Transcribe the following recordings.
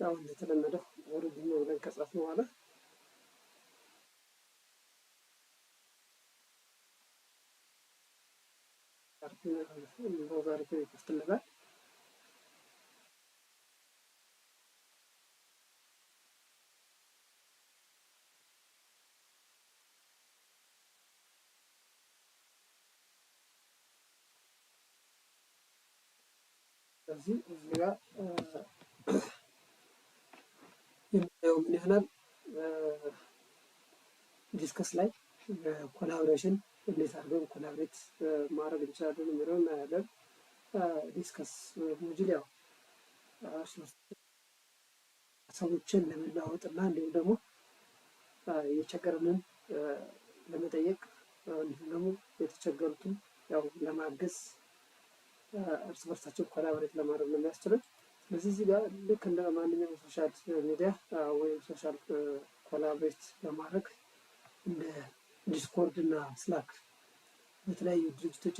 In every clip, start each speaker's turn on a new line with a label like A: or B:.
A: ያው እንደተለመደው ኦሪጂን ብለን ከጻፍን በኋላ ብራውዘር ይከፍትልናል። ስለዚህ እዚህ ጋር የምናየው ምን ይሆናል? ዲስከስ ላይ ኮላቦሬሽን እንዴት አድርገን ኮላቦሬት ማድረግ እንችላለን የሚለውን እናያለን። ዲስከስ ሞጁል ያው ሀሳቦችን ለመለዋወጥ እና እንዲሁም ደግሞ የቸገረንን ለመጠየቅ እንዲሁም ደግሞ የተቸገሩትን ያው ለማገዝ እርስ በርሳቸው ኮላቦሬት ለማድረግ ነው የሚያስችለን። ስለዚህ እዚህ ጋር ልክ እንደ ማንኛውም ሶሻል ሚዲያ ወይም ሶሻል ኮላቦሬት ለማድረግ እንደ ዲስኮርድ እና ስላክ በተለያዩ ድርጅቶች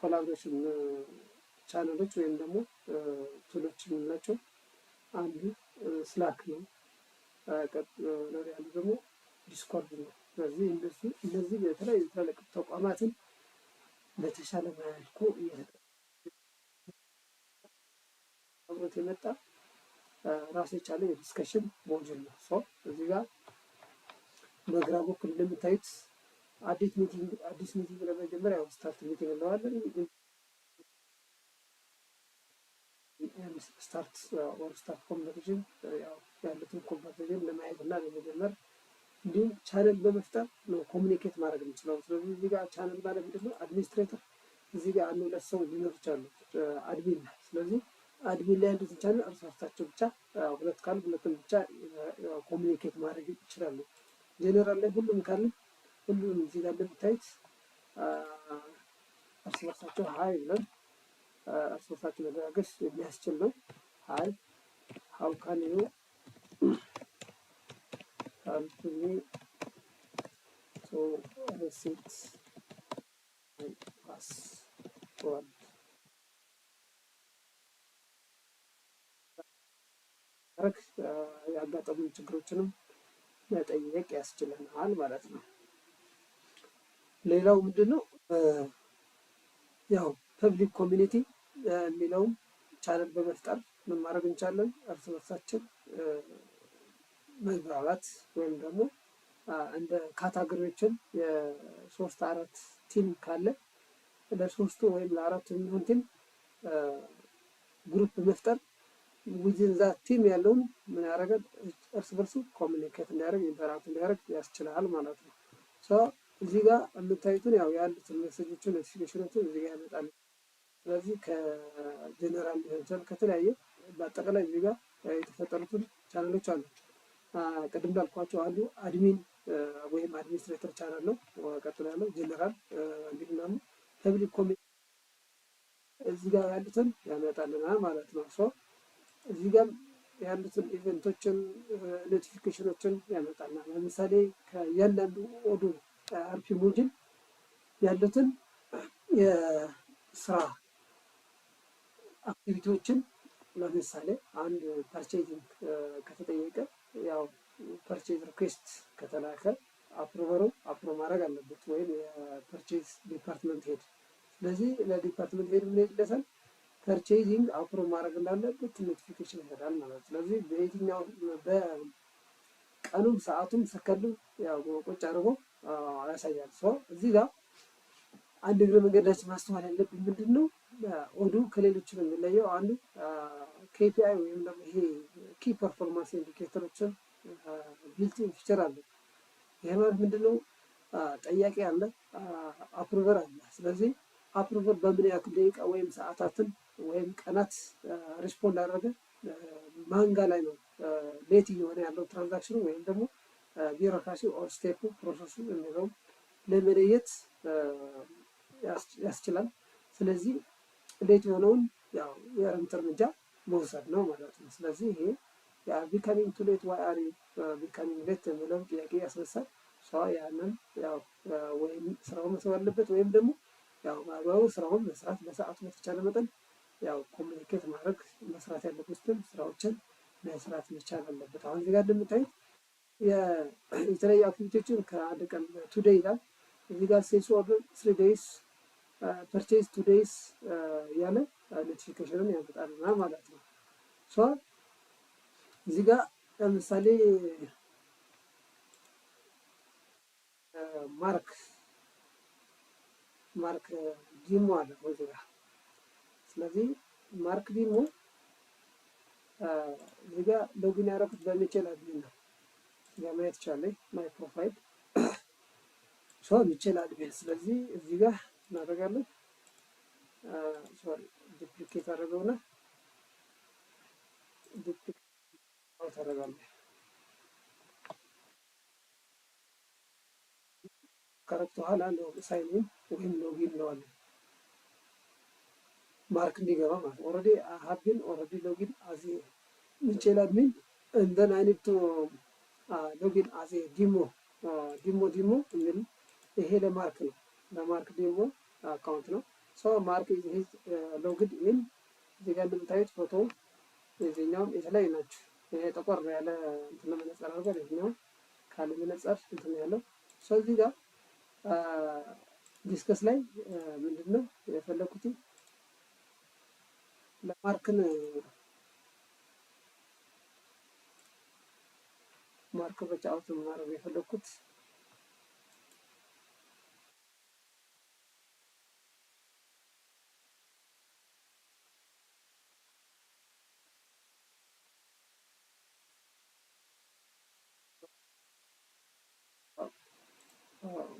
A: ኮላቦሬሽን ቻናሎች ወይም ደግሞ ቱሎች የምንላቸው አንዱ ስላክ ነው። ቀጥሎ ያሉ ደግሞ ዲስኮርድ ነው። ስለዚህ እነዚህ የተለያዩ ትላልቅ ተቋማትን በተሻለ መልኩ አብሮት የመጣ ራሱ የቻለ የዲስከሽን ሞጁል ነው። እዚህ ጋር በግራ በኩል እንደምታዩት አዲስ ሚቲንግ ለመጀመር ያው ስታርት ሚቲንግ እንለዋለን። ስታርት ኮንቨርሴሽን ያው ያሉትን ኮንቨርሴሽን ለማየት እና ለመጀመር እንዲሁም ቻነል በመፍጠር ነው ኮሚኒኬት ማድረግ የምንችለው። ስለዚህ እዚህ ጋር ቻነል ማለት ምንድን ነው? አድሚኒስትሬተር እዚህ ጋር አንድ ሁለት ሰው ሊኖር ይችላሉ አድሚን ላይ። ስለዚህ አድሚን ላይ ያሉትን ቻነል እርስ በርሳቸው ብቻ ሁለት ካሉ ሁለቱም ብቻ ኮሚኒኬት ማድረግ ይችላሉ። ጄኔራል ላይ ሁሉም ካለ ሁሉም እዚህ ጋር እንደምታዩት እርስ በርሳቸው ሀይ ብለን እርስ በርሳቸው መደጋገፍ የሚያስችል ነው። ሀይ ሀው ካን ዩ help me to reset my password. ያጋጠሙ ችግሮችንም መጠየቅ ያስችለናል ማለት ነው። ሌላው ምንድነው? ያው ፐብሊክ ኮሚኒቲ የሚለውም ቻነል በመፍጠር ምን ማድረግ እንችላለን? እርስ በርሳችን መግባባት ወይም ደግሞ እንደ ካታጎሪዎችን የሶስት አራት ቲም ካለ ለሶስቱ ወይም ለአራቱ የሚሆን ቲም ግሩፕ መፍጠር ዊዝን ዛ ቲም ያለውን ምን ያደርጋል? እርስ በርሱ ኮሚኒኬት እንዲያደርግ ኢንተራክት እንዲያደርግ ያስችላል ማለት ነው። እዚህ ጋር የምታዩትን ያው ያሉትን ሜሴጆችን ኖቲፊኬሽኖችን እዚህ ጋር ያመጣል። ስለዚህ ከጀነራል ሊሆን ይችላል ከተለያየ በአጠቃላይ እዚህ ጋር የተፈጠሩትን ቻናሎች አሉ። ቅድም እንዳልኳቸው አንዱ አድሚን ወይም አድሚኒስትሬተር ቻናል ነው። ቀጥሎ ያለው ጀነራል እንዲሁም ደግሞ ፐብሊክ ኮሚኒቲ እዚህ ጋር ያሉትን ያመጣልናል ማለት ነው። እዚህ ጋር ያሉትን ኢቨንቶችን ኖቲፊኬሽኖችን ያመጣልናል። ለምሳሌ ከእያንዳንዱ ኦዶ አርፒ ሞጁል ያሉትን የስራ አክቲቪቲዎችን ለምሳሌ አንድ ፐርቼዚንግ ከተጠየቀ ያው ፐርቼዝ ሪኩዌስት ከተላከ አፕሮቨሩ አፕሮቭ ማድረግ አለበት ወይም የፐርቼዝ ዲፓርትመንት ሄድ። ስለዚህ ለዲፓርትመንት ሄድ ምን ይደረሳል? ፐርቼዚንግ አፕሮቭ ማድረግ እንዳለበት ኖቲፊኬሽን ይሄዳል ማለት ነው። ስለዚህ በየትኛው በቀኑም ሰዓቱም ሰከንዱም ያው ቁጭ አድርጎ ያሳያል። እዚህ ጋር አንድ እግረ መንገዳችን ማስተዋል ያለብን ምንድነው? ኦዱ ከሌሎች ነው የሚለየው አንዱ ኬፒአይ ወይም ደግሞ ይሄ ኪ ፐርፎርማንስ ኢንዲኬተሮችን ቢልቲን ፊቸር አለ። ይሄ ማለት ምንድነው? ጠያቂ አለ፣ አፕሩቨር አለ። ስለዚህ አፕሩቨር በምን ያክል ደቂቃ ወይም ሰዓታትን ወይም ቀናት ሪስፖንድ አደረገ ማንጋ ላይ ነው ሌት እየሆነ ያለው ትራንዛክሽኑ ወይም ደግሞ ቢሮክራሲ ኦር ስቴፕ ፕሮሰሱ የሚለው ለመለየት ያስችላል። ስለዚህ ሌት የሆነውን ያው የእርምት እርምጃ መውሰድ ነው ማለት ነው። ስለዚህ ይሄ ቢካሚንግ ቱ ሌት ዋይ አር ዩ ቢካሚንግ ሌት የሚለውን ጥያቄ ያስነሳል። ያንን ያው ወይም ስራውን መስራት አለበት ወይም ደግሞ ያው በአግባቡ ስራውን መስራት በሰዓቱ በተቻለ መጠን ያው ኮሚኒኬት ማድረግ መስራት ያለበትን ስራዎችን መስራት መቻል አለበት። አሁን እዚህ ጋር እንደምታዩት የተለያዩ አክቲቪቲዎችን ከአንድ ቀን ቱዴይ ይላል። እዚህ ጋር ሴልስ ኦርደር 3 ዴይስ ፐርቼዝ 2 ዴይስ ያለ ኖቲፊኬሽንን ያመጣልናል ማለት ነው። ሶ እዚህ ጋር ለምሳሌ ማርክ ዲሞ አለ እዚህ ጋር። ስለዚህ ማርክ ዲሞ እዚህ ጋር ሎጊን ያደረኩት በሚችል አድሚን ነው። እዚህ ጋር ማየት ይቻላል ማይ ፕሮፋይል ሶ ሚችል አድሚን። ስለዚህ እዚህ ጋር እናደርጋለን ሶሪ ዱፕሊኬት አደረገውና ዱፕሊኬት አደረጋለሁ። ከረክት በኋላ ሳይን ወይም ሎጊን እንለዋለን ማርክ እንዲገባ ማለት ነው። ኦልሬዲ ሀቢን ኦልሬዲ ሎጊን አዜ ሚችል አድሚን እንደን አይነት ሎጊን አዜ ዲሞ የሚል ይሄ ለማርክ ነው። ለማርክ ዲሞ አካውንት ነው። ሶ ማርክ ኢዝ ሎግድ ኢን። እዚህ ጋር እንደምታዩት ፎቶ የዚህኛውም የተለያዩ ናቸው። ይሄ ጠቆር ያለ እንትን መነጽር አድርጓል። የዚህኛው ካለ መነጽር እንትን ያለው ሶ እዚህ ጋር ዲስከስ ላይ ምንድነው የፈለኩት ለማርክን ማርክ ብቻ አውት ማድረግ የፈለኩት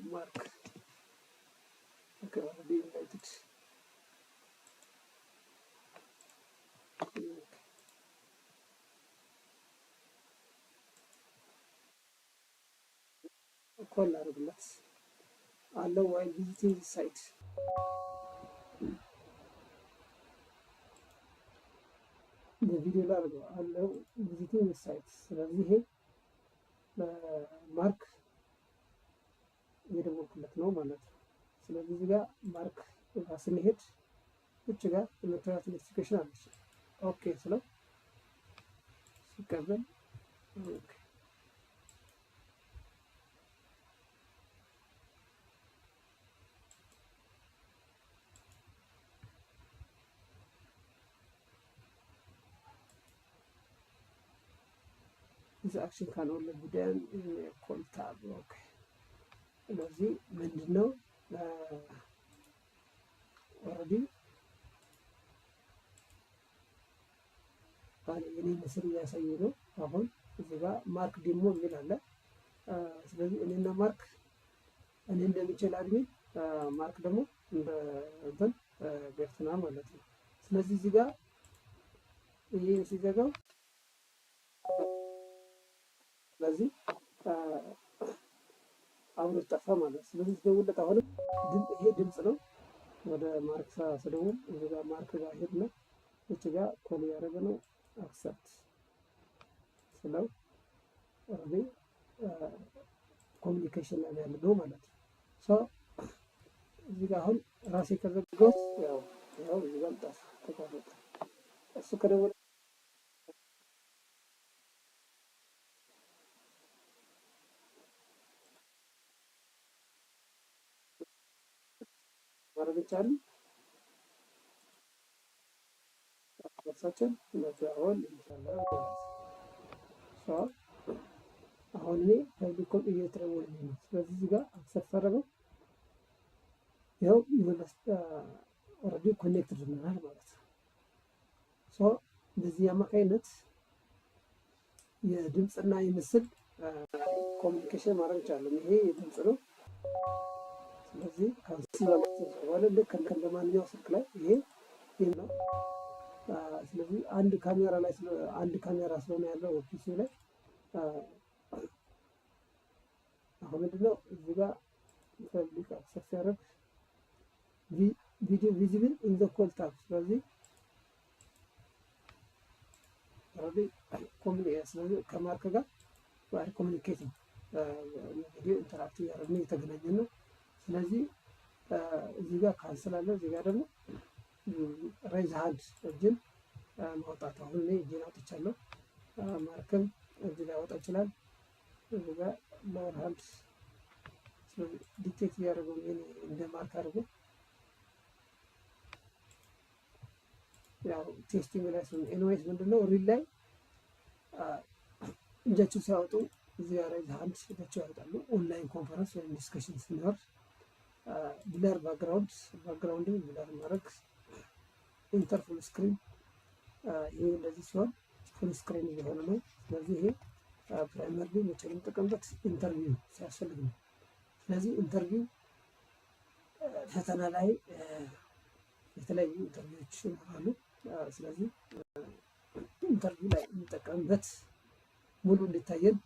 A: ማርክ ኦልሬዲ ኢንቫይትድ ኮል አድርግለት አለው ዋይል ቪዚቲንግ ሳይት በቪዲዮ ላይ አድርገው አለው ቪዚቲንግ ሳይት። ስለዚህ ይሄ ማርክ እየደወልኩለት ነው ማለት ነው። ስለዚህ እዚህ ጋር ማርክ ጋር ስንሄድ ውጭ ጋር የምታዩት ኖቲፊኬሽን አለች። ኦኬ ስለው ሲቀበል ኦኬ this action can only be done in a call tab. ኦኬ ስለዚህ ምንድነው ኦልሬዲ የኔ ምስል እያሳየ ነው። አሁን እዚህ ጋር ማርክ ዲሞ የሚል አለ። ስለዚህ እኔና ማርክ እኔ እንደሚችል አድሚን ማርክ ደግሞ እንደ እንትን ገብተና ማለት ነው። ስለዚህ እዚህ ጋር ይሄን ሲዘጋው ስለዚህ አሁን ጠፋ ማለት። ስለዚህ ደውለት አሁንም ይሄ ድምጽ ነው። ወደ ማርክ ስደውል እዚህ ጋር ማርክ ጋር ሄድና እዚህ ጋር ኮል ያደረገ ነው አክሰፕት ስለው ኦልሬዲ ኮሚኒኬሽን ላይ ያለ ነው ማለት ነው። ሶ እዚህ ጋር አሁን ራሴ ከዘጋሁት ያው እዚህ ጋር ጠፋ ተቋረጠ። እሱ ከደወለ ማድረግ ይቻላል። ራሳችን መደዋወል እንችላለን ማለት ነው። ሶ አሁን እኔ ፐብሊክ እየተደወለልኝ ነው። ስለዚህ እዚህ ጋር አክሰፕት አደረገው። ያው ኦልሬዲ ኮኔክትድ ሆነናል ማለት ነው። ሶ በዚህ አማካይነት የድምፅና የምስል ኮሚኒኬሽን ማድረግ እንችላለን። ይሄ የድምፅ ነው። ስለዚህ ካንስል ማለት ልክ እንደ ማንኛውም ስልክ ላይ ይሄ ነው። ስለዚህ አንድ ካሜራ ስለሆነ ያለው ፒሲ ላይ አሁን ምንድነው እዚህ ጋር ፐብሊክ አክሰስ ያደርግ ቪዲዮ ቪዚብል ኢን ዘ ኮል ታብ። ስለዚህ ስለዚህ ከማርክ ጋር ኮሚኒኬት ነው ቪዲዮ ኢንተራክቲቭ ያደረግን የተገናኘን ነው። ስለዚህ እዚህ ጋር ካንስል አለ። እዚህ ጋር ደግሞ ሬይዝ ሃንድ እጅን ማውጣት። አሁን እኔ እጄን አውጥቻለሁ። ማርክም እዚህ ላይ ያወጣ ይችላል። እዚህ ጋር ሎወር ሃንድ ዲቴክት እያደረገው እንደ ማርክ አድርጎ ያው ቴስቲንግ ላይ ስለሆነ ኤንዌይስ ምንድነው ሪል ላይ እጃቸው ሲያወጡ እዚህ ጋር ሬይዝ ሃንድ እጃቸው ያወጣሉ። ኦንላይን ኮንፈረንስ ወይም ዲስከሽን ሲኖር ብለር ባክግራውንድን ብለር ማድረግ ኢንተር ፉል ስክሪን ይሄ እንደዚህ ሲሆን ፉል ስክሪን እየሆነ ነው። ስለዚህ ይሄ ፕራይመሪ መቼ የምንጠቀምበት ኢንተርቪው ሲያስፈልግ ነው። ስለዚህ ኢንተርቪው ፈተና ላይ የተለያዩ ኢንተርቪዎች ይኖራሉ። ስለዚህ ኢንተርቪው ላይ የምንጠቀምበት ሙሉ እንዲታየን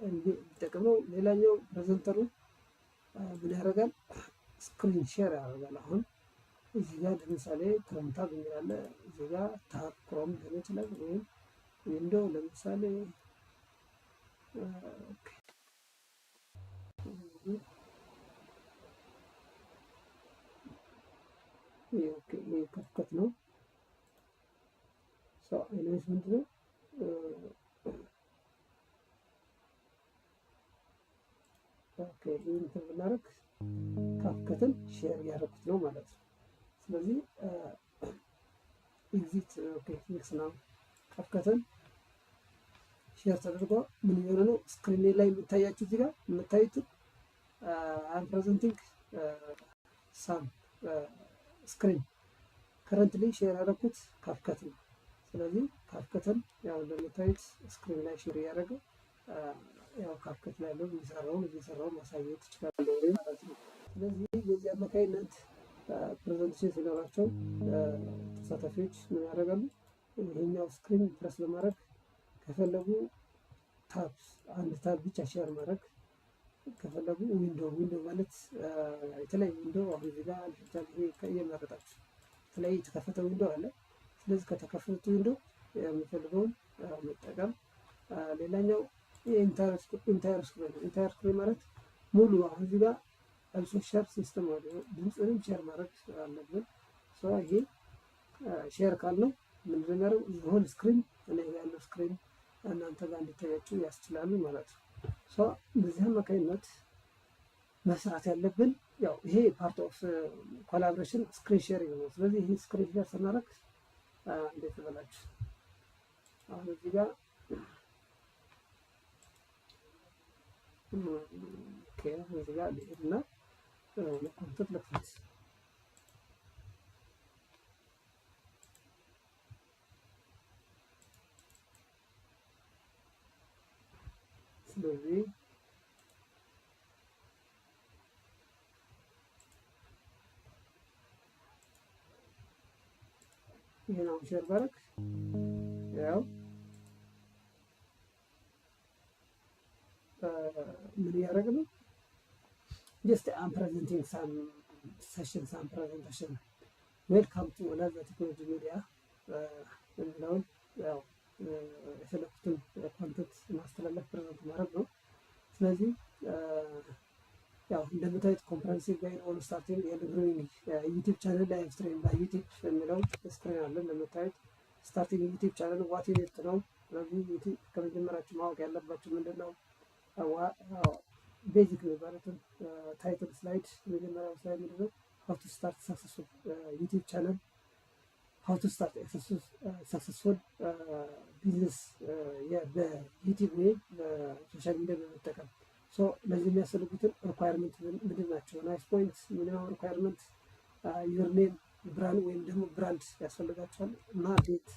A: እንዲጠቅም ነው። ሌላኛው ፕሬዘንተሩ ምን ያደርጋል? ስክሪን ሼር ያደርጋል። አሁን እዚህ ጋር ለምሳሌ ክሮም ታብ የሚላለ እዚህ ጋር ታብ ክሮም ሊሆን ይችላል ወይም ዊንዶው ለምሳሌ ይሄ ከፍከት ነው። ኤኒዌይስ ምንድነው እንትን ብናደርግ ካፍከትን ሼር እያደረኩት ነው ማለት ነው። ስለዚህ ኤግዚት ፊክስ ነው። ካፍከትን ሼር ተደርጎ ምን እየሆነ ነው? ስክሪን ላይ የሚታያችሁ እዚህ ጋር የምታዩት አም ፕሬዘንቲንግ ሳም ስክሪን ከረንትሊ ሼር ያደረኩት ካፍከት ነው። ስለዚህ ካፍከትን ያው እንደምታዩት ስክሪን ላይ ሼር እያደረገ ያው ካፍከት ላይ ያለው እየሰራውን ማሳየት ይችላል ማለት ነው። ስለዚህ በዚህ አማካይነት ፕሬዘንቴሽን ሲኖራቸው ተሳታፊዎች ምን ያደርጋሉ? ይሄኛው ስክሪን ፕረስ ለማድረግ ከፈለጉ ታብ አንድ ታብ ብቻ ሼር ማድረግ ከፈለጉ ዊንዶ ማለት የተለያዩ ዊንዶ አሁን እዚህ ጋር እየመረጣችሁ የተለያዩ የተከፈተ ዊንዶ አለ። ስለዚህ ከተከፈቱ ዊንዶ የምፈልገውን መጠቀም። ሌላኛው ኢንታየር ስክሪን ማለት ሙሉ አሁን እዚህ ጋር አልሶ ሼር ሲስተም አለ። ድምፅንም ሼር ማድረግ አለብን። ይሄ ሼር ካልነው ምንድን ነው ሆል ስክሪን እኔ ያለው ስክሪን እናንተ ጋር እንዲታያችሁ ያስችላሉ ማለት ነው። በዚህ አማካኝነት መስራት ያለብን ያው ይሄ ፓርት ኦፍ ኮላቦሬሽን ስክሪን ሼሪንግ ነው። ስለዚህ ይሄ ስክሪን ሼር ስናደርግ እንዴት ትበላችሁ አሁን እዚህ ጋር እዚህ ጋር ልሄድና ኮንተንት ልክፈት። ስለዚህ ይሄን አሁን ሼር ባረግ ያው ምን ያደረግ ነው? ጀስት አም ፕሬዘንቲንግ ሳም ሴሽን ሳም ፕሬዘንቴሽን ዌልካም ቱ ወላጅ ቴክኖሎጂ ሚዲያ የሚለውን ያው የፈለኩትን ኮንተንት ማስተላለፍ ፕሬዘንት ማድረግ ነው። ስለዚህ ያው እንደምታዩት ኮምፕሬሄንሲቭ ጋይድ ኦን ስታርቲንግ ኤንድ ግሮዊንግ ዩቲዩብ ቻናል ላይቭ ስትሪም በዩቲዩብ የሚለው ስክሪን አለ። እንደምታዩት ስታርቲንግ ዩቲዩብ ቻናል ዋት ዩኒት ነው። ስለዚህ ዩቲዩብ ከመጀመሪያችሁ ማወቅ ያለባችሁ ምንድን ነው? ቤዚክ የሚባሉትን ታይትል ስላይድ የመጀመሪያው ስላይድ ምንድን ነው? ሃው ቱ ስታርት ሰክሰስፉል ዩቲዩብ ቻናል፣ ሃው ቱ ስታርት ሰክሰስፉል ቢዝነስ በዩቲዩብ ወይ በሶሻል ሚዲያ በመጠቀም ለዚህ የሚያስፈልጉትን ሪኳየርመንት ምንድን ናቸው? ናይስ ፖይንት ሚኒመም ሪኳየርመንት ዩር ኔም ብራንድ ወይም ደግሞ ብራንድ ያስፈልጋቸዋል እና ዴት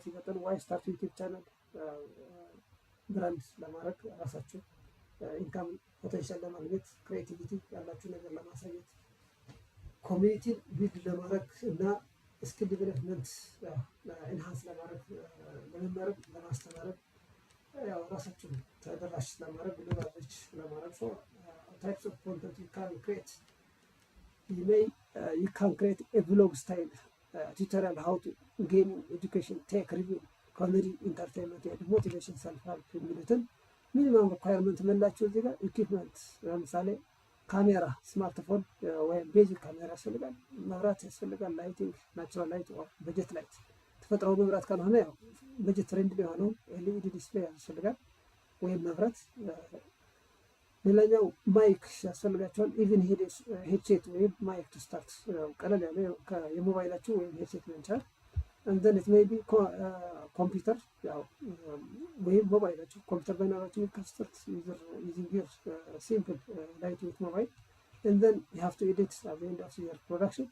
A: ሲቀጥል ዋይ ስታርት ዩቲዩብ ቻናል ብራንድ ለማድረግ ራሳችሁ ኢንካም ፖቴንሻል ለማግኘት ክሬቲቪቲ ያላችሁ ነገር ለማሳየት ኮሚኒቲን ቢልድ ለማድረግ እና ስኪል ዲቨሎፕመንት ኢንሃንስ ለማድረግ ለመማረግ ለማስተማረግ ያው ራሳችሁን ተደራሽ ለማድረግ ለባጆች ለማድረግ ታይፕስ ኦፍ ኮንተንት ዩ ካን ክሬት you can create a vlog style tutorial how to gain education tech review ኮሜዲ ኢንተርቴንመንት ኤንድ ሞቲቬሽን ሰልፍ ሄልፕ የሚሉትን ሚኒመም ሪኳየርመንት መላችሁ እዚህ ጋር ኢኩፕመንት ለምሳሌ ካሜራ ስማርትፎን ወይም ቤዚክ ካሜራ ያስፈልጋል። መብራት ያስፈልጋል። ላይቲንግ ናቹራል ላይት ኦር በጀት ላይት ተፈጥሯዊ መብራት ካልሆነ ያው በጀት ፍሬንድሊ የሆነው ኤልኢዲ ዲስፕሌይ ያስፈልጋል ወይም መብራት። ሌላኛው ማይክ ያስፈልጋቸዋል። ኢቭን ሄድሴት ወይም ማይክ ቱ ስታርት ቀለል ያለ የሞባይላችሁ ወይም ሄድሴት ሊሆን ይችላል። እንደን ኢት ሜይ ቢ ኮምፒውተር ያው ወይም ሞባይላችሁ ኮምፒውተር ባይኖራችሁ ከስታርት ዩዚንግ ዩር ሲምፕል ላይት ዌት ሞባይል and then you have to edit at the end of your production